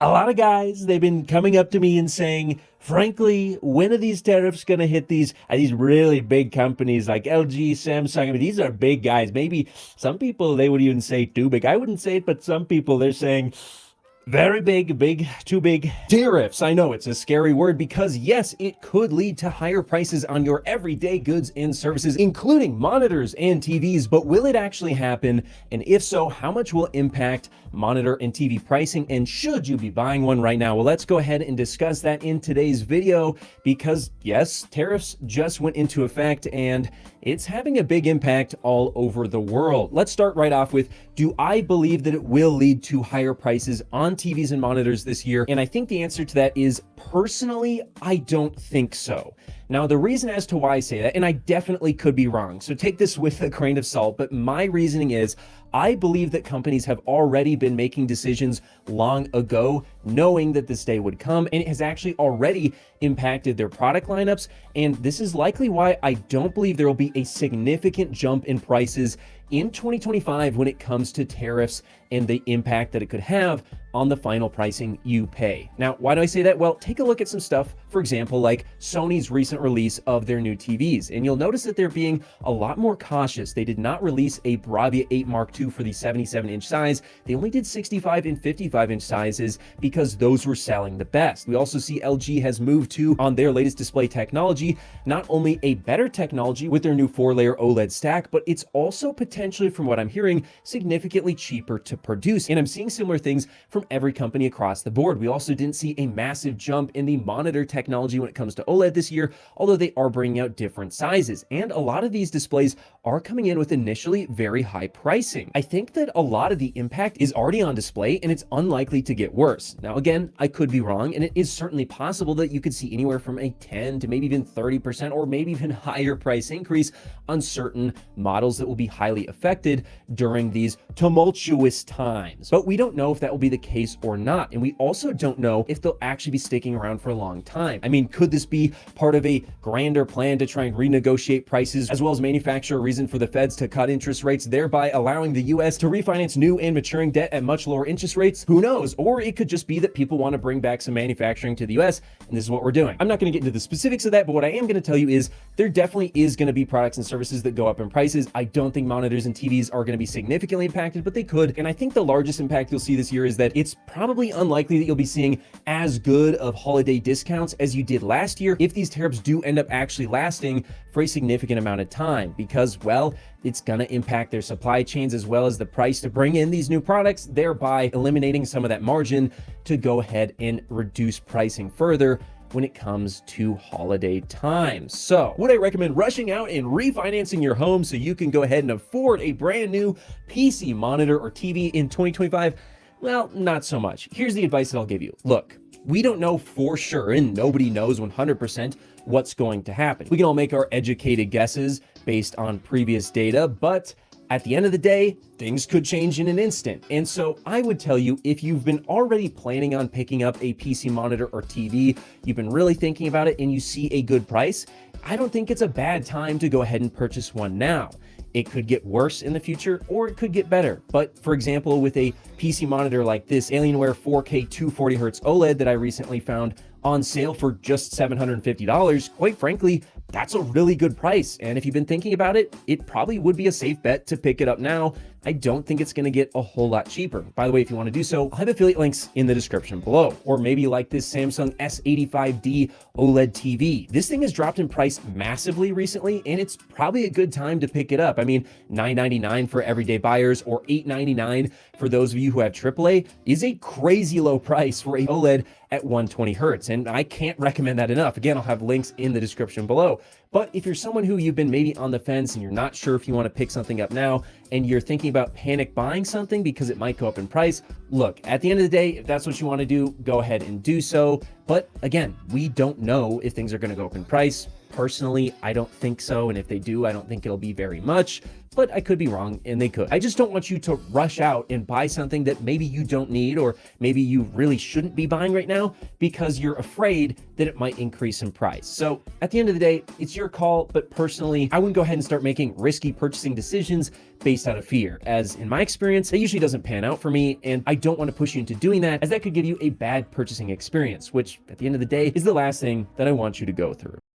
A lot of guys, they've been coming up to me and saying, frankly, when are these tariffs going to hit these really big companies like LG, Samsung? I mean, these are big guys. Maybe some people, they would even say too big. I wouldn't say it, but some people, they're saying, very big, too big. Tariffs. I know it's a scary word because yes, it could lead to higher prices on your everyday goods and services, including monitors and TVs, but will it actually happen? And if so, how much will impact monitor and TV pricing? And should you be buying one right now? Well, let's go ahead and discuss that in today's video because yes, tariffs just went into effect and it's having a big impact all over the world. Let's start right off with, do I believe that it will lead to higher prices on TVs and monitors this year? And I think the answer to that is, personally, I don't think so. Now, the reason as to why I say that, and I definitely could be wrong, so take this with a grain of salt, but my reasoning is, I believe that companies have already been making decisions long ago, knowing that this day would come, and it has actually already impacted their product lineups. And this is likely why I don't believe there will be a significant jump in prices in 2025 when it comes to tariffs and the impact that it could have on the final pricing you pay. Now, why do I say that? Well, take a look at some stuff, for example, like Sony's recent release of their new TVs, and you'll notice that they're being a lot more cautious. They did not release a Bravia 8 Mark II for the 77-inch size. They only did 65 and 55-inch sizes because those were selling the best. We also see LG has moved to, on their latest display technology, not only a better technology with their new 4-layer OLED stack, but it's also potentially, from what I'm hearing, significantly cheaper to produce. And I'm seeing similar things from every company across the board. We also didn't see a massive jump in the monitor technology when it comes to OLED this year, although they are bringing out different sizes. And a lot of these displays are coming in with initially very high pricing. I think that a lot of the impact is already on display and it's unlikely to get worse. Now, again, I could be wrong, and it is certainly possible that you could see anywhere from a 10 to maybe even 30% or maybe even higher price increase on certain models that will be highly affected during these tumultuous times. But we don't know if that will be the case or not. And we also don't know if they'll actually be sticking around for a long time. I mean, could this be part of a grander plan to try and renegotiate prices, as well as manufacture a reason for the feds to cut interest rates, thereby allowing the US to refinance new and maturing debt at much lower interest rates? Who knows? Or it could just be that people want to bring back some manufacturing to the US, and this is what we're doing. I'm not going to get into the specifics of that, but what I am going to tell you is there definitely is going to be products and services that go up in prices. I don't think monitors and TVs are going to be significantly impacted, but they could. And I think the largest impact you'll see this year is that it's probably unlikely that you'll be seeing as good of holiday discounts as you did last year if these tariffs do end up actually lasting for a significant amount of time, because, well, it's going to impact their supply chains as well as the price to bring in these new products, thereby eliminating some of that margin to go ahead and reduce pricing further when it comes to holiday time. So would I recommend rushing out and refinancing your home so you can go ahead and afford a brand new PC monitor or TV in 2025? Well, not so much. Here's the advice that I'll give you. Look, we don't know for sure, and nobody knows 100% what's going to happen. We can all make our educated guesses based on previous data, but at the end of the day, things could change in an instant. And so I would tell you, if you've been already planning on picking up a PC monitor or TV, you've been really thinking about it and you see a good price, I don't think it's a bad time to go ahead and purchase one now. It could get worse in the future or it could get better. But for example, with a PC monitor like this Alienware 4K 240Hz OLED that I recently found on sale for just $750, quite frankly, that's a really good price. And if you've been thinking about it, it probably would be a safe bet to pick it up now. I don't think it's going to get a whole lot cheaper. By the way, if you want to do so, I'll have affiliate links in the description below. Or maybe like this Samsung S85D OLED TV. This thing has dropped in price massively recently, and it's probably a good time to pick it up. I mean, $999 for everyday buyers or $899 for those of you who have AAA is a crazy low price for a OLED at 120 hertz. And I can't recommend that enough. Again, I'll have links in the description below. But if you're someone who you've been maybe on the fence and you're not sure if you want to pick something up now, and you're thinking about panic buying something because it might go up in price, look, at the end of the day, if that's what you want to do, go ahead and do so. But again, we don't know if things are going to go up in price. Personally, I don't think so. And if they do, I don't think it'll be very much, but I could be wrong and they could. I just don't want you to rush out and buy something that maybe you don't need, or maybe you really shouldn't be buying right now because you're afraid that it might increase in price. So at the end of the day, it's your call, but personally, I wouldn't go ahead and start making risky purchasing decisions based out of fear, as in my experience, it usually doesn't pan out for me, and I don't want to push you into doing that, as that could give you a bad purchasing experience, which at the end of the day is the last thing that I want you to go through.